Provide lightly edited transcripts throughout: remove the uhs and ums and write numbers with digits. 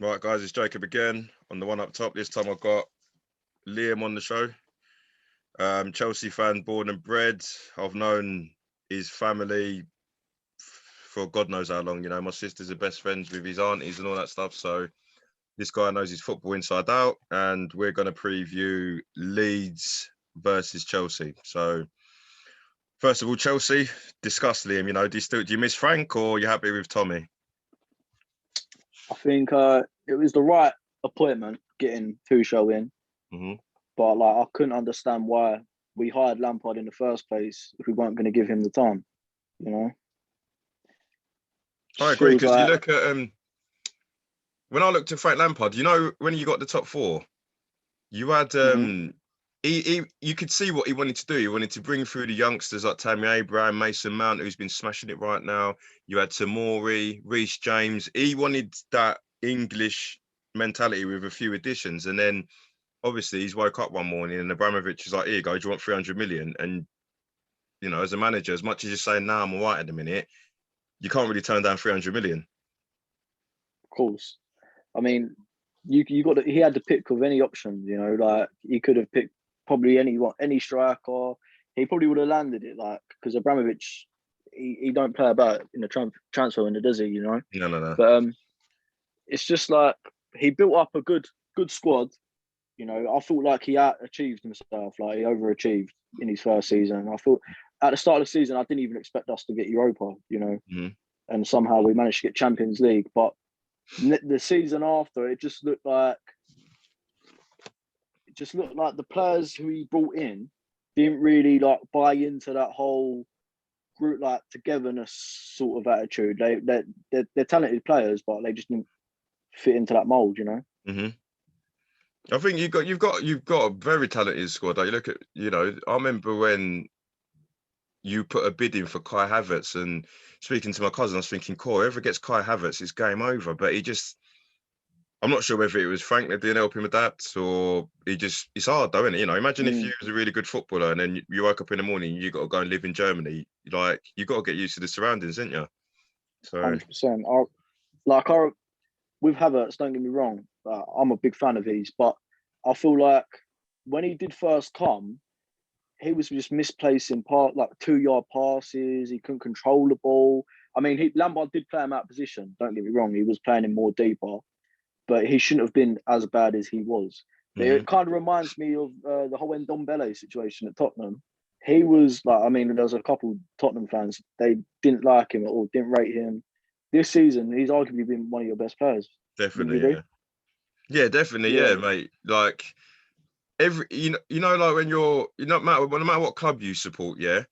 Right, guys, it's Jacob again on the one up top. This time I've got Liam on the show. Chelsea fan, born and bred. I've known his family for God knows how long. You know, my sisters are best friends with his aunties and all that stuff. So this guy knows his football inside out, and we're going to preview Leeds versus Chelsea. So first of all, Chelsea, discuss Liam. You know, do you miss Frank or are you happy with Tommy? I think it was the right appointment getting Tuchel in, Mm-hmm. but I couldn't understand why we hired Lampard in the first place if we weren't going to give him the time. You know, I just agree feels because you like look at when I looked at Frank Lampard, you know, when you got the top four, you had mhm. you could see what he wanted to do. He wanted to bring through the youngsters like Tammy Abraham, Mason Mount, who's been smashing it right now. You had Tamori, Reece James. He wanted that English mentality with a few additions, and then obviously he's woke up one morning and Abramovich is like, "Here you go. Do you want 300 million?" And you know, as a manager, as much as you're saying, "Nah, I'm all right at the minute," you can't really turn down 300 million. Of course. I mean, he had the pick of any options. You know, he could have picked probably any striker. He probably would have landed it because Abramovich, he don't play about in the transfer window, does he? You know, No, no, no. but it's just he built up a good squad. You know, I felt like he achieved himself, like he overachieved in his first season. I thought at the start of the season, I didn't even expect us to get Europa, you know, Mm-hmm. and somehow we managed to get Champions League. But the season after, it just looked like the players who he brought in didn't really buy into that whole group togetherness sort of attitude. They're talented players, but they just didn't fit into that mold, you know. Mm-hmm. I think you've got a very talented squad. Like you look at, you know, I remember when you put a bid in for Kai Havertz, and speaking to my cousin, I was thinking, "Cool, whoever gets Kai Havertz, it's game over." But I'm not sure whether it was Frank that didn't help him adapt, or it's hard though, isn't it? You know, imagine if you was a really good footballer and then you woke up in the morning, you got to go and live in Germany. Like you got to get used to the surroundings, didn't you? So 100%. With Havertz, don't get me wrong, I'm a big fan of his, but I feel like when he did first come, he was just misplacing 2 yard passes. He couldn't control the ball. I mean, Lampard did play him out of position. Don't get me wrong, he was playing him more deeper, but he shouldn't have been as bad as he was. mhm. It kind of reminds me of the whole Ndombele situation at Tottenham. He was I mean, there was a couple Tottenham fans, they didn't like him at all, didn't rate him. This season, he's arguably been one of your best players. Wouldn't you Definitely, agree? yeah, yeah, definitely, Yeah, yeah, mate. Like like when no matter what club you support, yeah,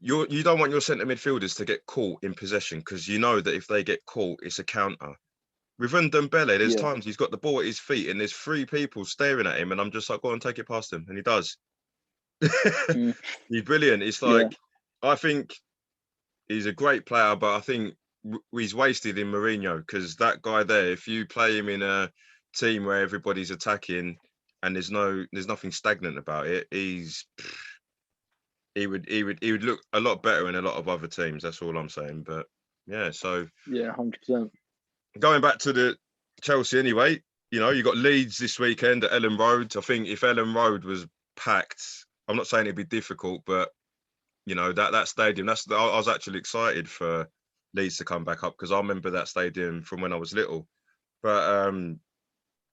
you don't want your centre midfielders to get caught in possession because you know that if they get caught, it's a counter. With Ndombele, there's yeah. times he's got the ball at his feet and there's three people staring at him, and I'm just like, go on, take it past him, and he does. Mm, He's brilliant. It's yeah. like I think he's a great player, but I think he's wasted in Mourinho because that guy there, if you play him in a team where everybody's attacking and there's nothing stagnant about it, he would look a lot better in a lot of other teams. That's all I'm saying. But yeah, so Yeah, 100%. going back to the Chelsea anyway, you know, you got Leeds this weekend at Ellen Road. I think if Ellen Road was packed, I'm not saying it'd be difficult, but you know, that stadium, I was actually excited for Leeds to come back up because I remember that stadium from when I was little. But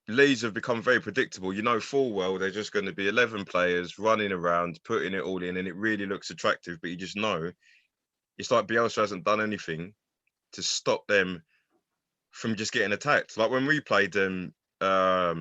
Leeds have become very predictable. You know full well they're just going to be 11 players running around, putting it all in, and it really looks attractive. But you just know it's like Bielsa hasn't done anything to stop them from just getting attacked. Like when we played them, I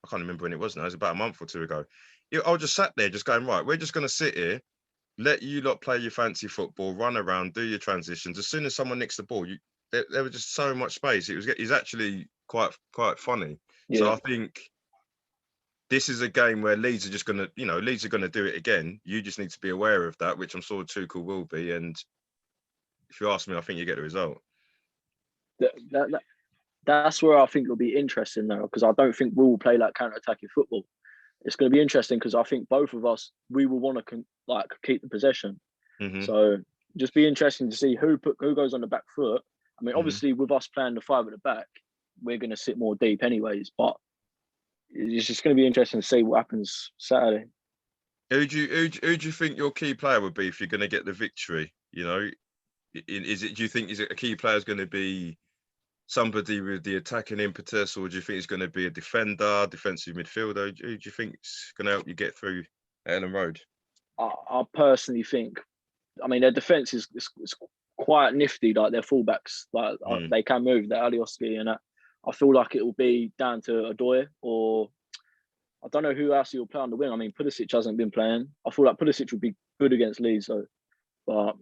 can't remember when it was now. It was about a month or two ago. I was just sat there, just going, right, we're just going to sit here, let you lot play your fancy football, run around, do your transitions. As soon as someone nicks the ball, there was just so much space. It's actually quite funny. So Yeah. I think this is a game where Leeds are just going to, you know, Leeds are going to do it again. You just need to be aware of that, which I'm sure Tuchel will be. And if you ask me, I think you get the result. That, that, that- that's where I think it'll be interesting though, because I don't think we will play like counter-attacking football. It's going to be interesting because I think both of us, we will want to keep the possession. Hmm. So just be interesting to see who goes on the back foot. I mean, Hmm. obviously with us playing the five at the back, we're going to sit more deep anyways. But it's just going to be interesting to see what happens Saturday. Who do you think your key player would be if you're going to get the victory? You know, is it? Do you think is it a key player is going to be somebody with the attacking impetus, or do you think it's going to be a defender, defensive midfielder? Who do you think is going to help you get through Ellen Road? I personally think, I mean, their defense is quite nifty. Like their fullbacks, they can move. The Alioski and that. I feel like it will be down to Adoy, or I don't know who else he'll play on the wing. I mean, Pulisic hasn't been playing. I feel like Pulisic would be good against Leeds, though. But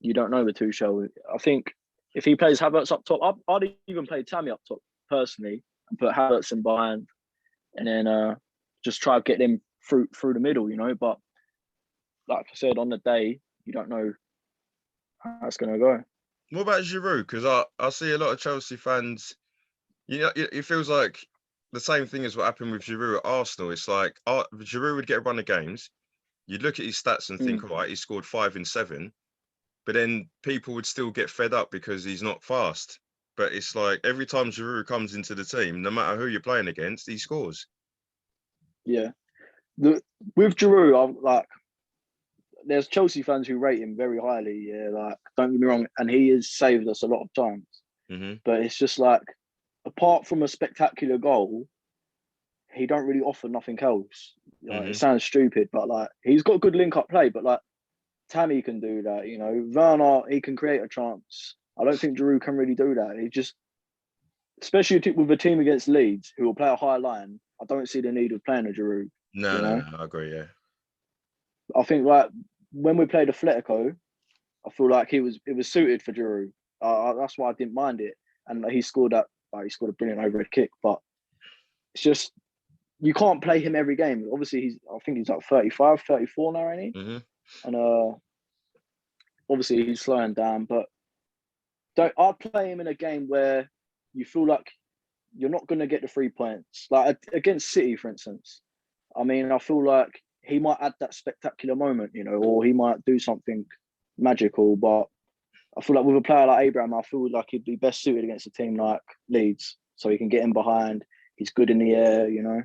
you don't know with Tuchel. I think if he plays Havertz up top, I'd even play Tammy up top personally and put Havertz in behind, and then just try to get them through the middle, you know. But like I said, on the day, you don't know how it's going to go. What about Giroud? Because I see a lot of Chelsea fans. You know, it feels like the same thing as what happened with Giroud at Arsenal. It's like Giroud would get a run of games. You'd look at his stats and think, all right, he scored 5 in 7. But then people would still get fed up because he's not fast. But it's like every time Giroud comes into the team, no matter who you're playing against, he scores. Yeah. With Giroud, there's Chelsea fans who rate him very highly. Yeah, like, don't get me wrong. And he has saved us a lot of times. Mm-hmm. But it's just like, apart from a spectacular goal, he don't really offer nothing else. Like, it sounds stupid, but like he's got good link-up play. But like Tammy can do that, you know. Werner, he can create a chance. I don't think Giroud can really do that. He just, especially with a team against Leeds, who will play a high line, I don't see the need of playing a Giroud. No, I agree. Yeah, I think like when we played Atletico, I feel like it was suited for Giroud. That's why I didn't mind it, and he scored a brilliant overhead kick. But it's just, you can't play him every game. Obviously, I think he's like 35, 34 now, ain't he? And obviously he's slowing down. But I'd play him in a game where you feel like you're not going to get the 3 points. Like against City, for instance. I mean, I feel like he might add that spectacular moment, you know, or he might do something magical. But I feel like with a player like Abraham, I feel like he'd be best suited against a team like Leeds, so he can get in behind. He's good in the air, you know.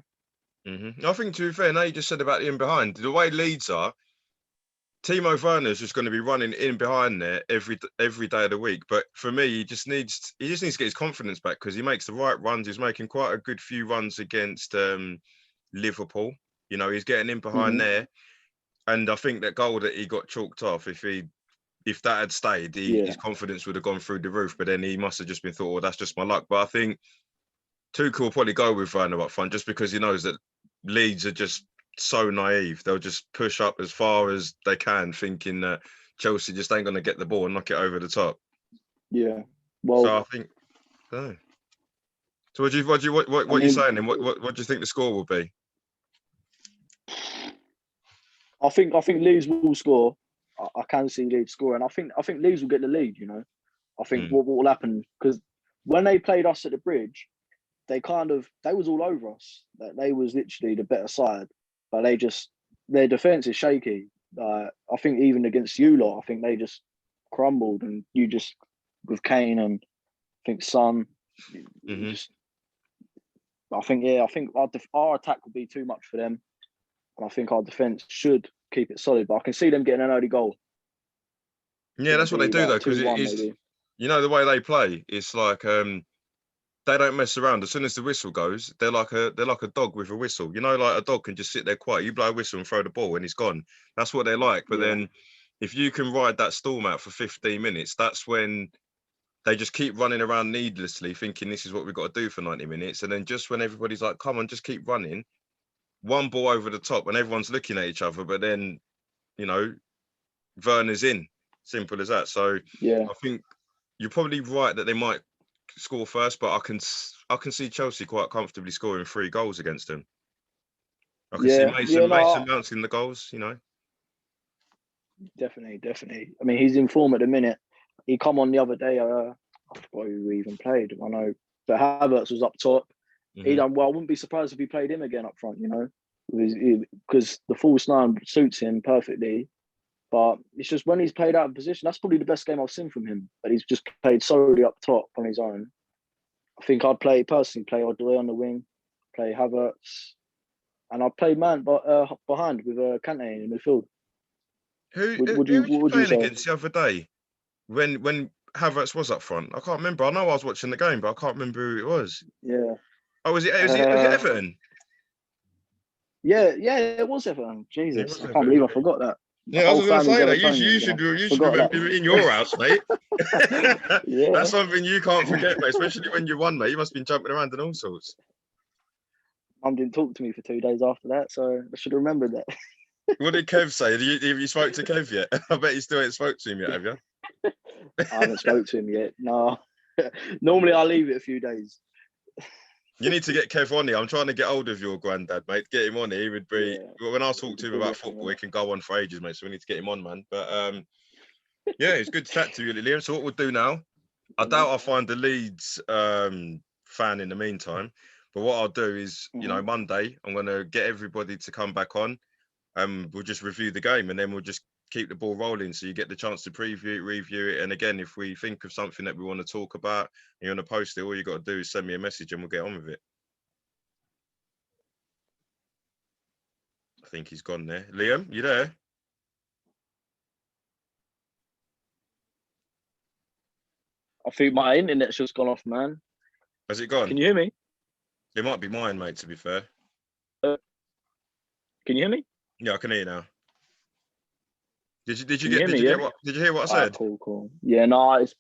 I think, to be fair, now you just said about the in behind, the way Leeds are, Timo Werner's just going to be running in behind there every day of the week. But for me, he just needs to get his confidence back, because he makes the right runs. He's making quite a good few runs against Liverpool. You know, he's getting in behind there. And I think that goal that he got chalked off, if that had stayed, his confidence would have gone through the roof. But then he must have just been thought, oh, that's just my luck. But I think Tuchel will probably go with Werner up front, just because he knows that Leeds are just so naive. They'll just push up as far as they can, thinking that Chelsea just ain't going to get the ball and knock it over the top. Yeah. Well, so I think. Oh. So what are you saying? Then what do you think the score will be? I think Leeds will score. I can see Leeds score, and I think Leeds will get the lead. You know, I think what will happen, because when they played us at the Bridge, they was all over us. They was literally the better side, but their defense is shaky. I think even against you lot, I think they just crumbled, and you just with Kane and I think Son, I think our attack will be too much for them. I think our defence should keep it solid, but I can see them getting an early goal. Yeah, that's what they do, though, because it is, you know, the way they play, it's like they don't mess around. As soon as the whistle goes, they're like a dog with a whistle. You know, like a dog can just sit there quiet. You blow a whistle and throw the ball and it's gone. That's what they're like. But then if you can ride that storm out for 15 minutes, that's when they just keep running around needlessly, thinking this is what we've got to do for 90 minutes. And then just when everybody's like, come on, just keep running, one ball over the top and everyone's looking at each other, but then, you know, Werner's in. Simple as that. So I think you're probably right that they might score first, but I can see Chelsea quite comfortably scoring 3 goals against them. I can see Mason Mount in the goals, you know. Definitely. I mean, he's in form at the minute. He come on the other day. I forgot who we even played. I know, but Havertz was up top. He done well. I wouldn't be surprised if he played him again up front, you know, because the false 9 suits him perfectly. But it's just when he's played out of position, that's probably the best game I've seen from him. But he's just played solely up top on his own. I think I'd personally play Odoi on the wing, play Havertz, and I'd play man but behind with Kante in the midfield. Who Would who you was you what would you playing say? against the other day when Havertz was up front? I can't remember. I know I was watching the game, but I can't remember who it was. Yeah. Oh, was it Everton? Yeah, it was Everton. It Jesus, was I can't Everton. believe I forgot that. The Yeah, I was whole going to family's say that. You, Evertonians, and I you should forgot remember in your house, mate. that. Yeah. That's something you can't forget, mate. Especially when you won, mate. You must have been jumping around and all sorts. Mum didn't talk to me for 2 days after that, so I should have remembered that. What did Kev say? Have you spoke to Kev yet? I bet you still ain't spoke to him yet, have you? I haven't spoke to him yet. No. Normally I leave it a few days. You need to get Kev on here. I'm trying to get hold of your granddad, mate. Get him on here. He would be. Yeah, When I talk to him about football, he can go on for ages, mate. So we need to get him on, man. But yeah, it's good to chat to you, Liam. So what we'll do now, I doubt I'll find the Leeds fan in the meantime. But what I'll do is, Monday, I'm going to get everybody to come back on, and we'll just review the game, and then we'll just keep the ball rolling, so you get the chance to preview it, review it. And again, if we think of something that we want to talk about, and you want to post it, all you got to do is send me a message, and we'll get on with it. I think he's gone there. Liam, you there? I think my internet's just gone off, man. Has it gone? Can you hear me? It might be mine, mate, to be fair. Can you hear me? Yeah, I can hear you now. Did you hear what I said? Cool. Yeah, no, it's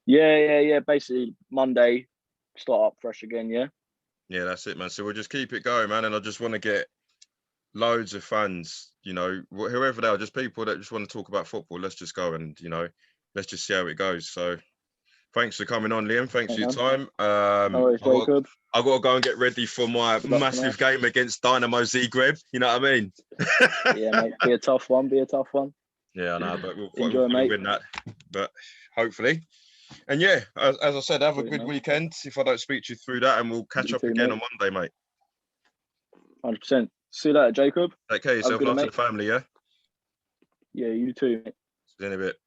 yeah. Basically, Monday, start up fresh again. Yeah. Yeah, that's it, man. So we'll just keep it going, man. And I just want to get loads of fans, whoever they are, just people that just want to talk about football. Let's just go and let's just see how it goes. So thanks for coming on, Liam. Thanks for your time. No worries, Jacob. I've got to go and get ready for my massive game against Dynamo Zagreb. You know what I mean? Yeah, mate. Be a tough one. Yeah, I know, but we'll Enjoy, win that. But hopefully. And yeah, as I said, have a good weekend. If I don't speak to you through that, and we'll catch up again on Monday, mate. 100%. See you later, Jacob. Take care of yourself. Love to the family, yeah? Yeah, you too, mate. See you in a bit.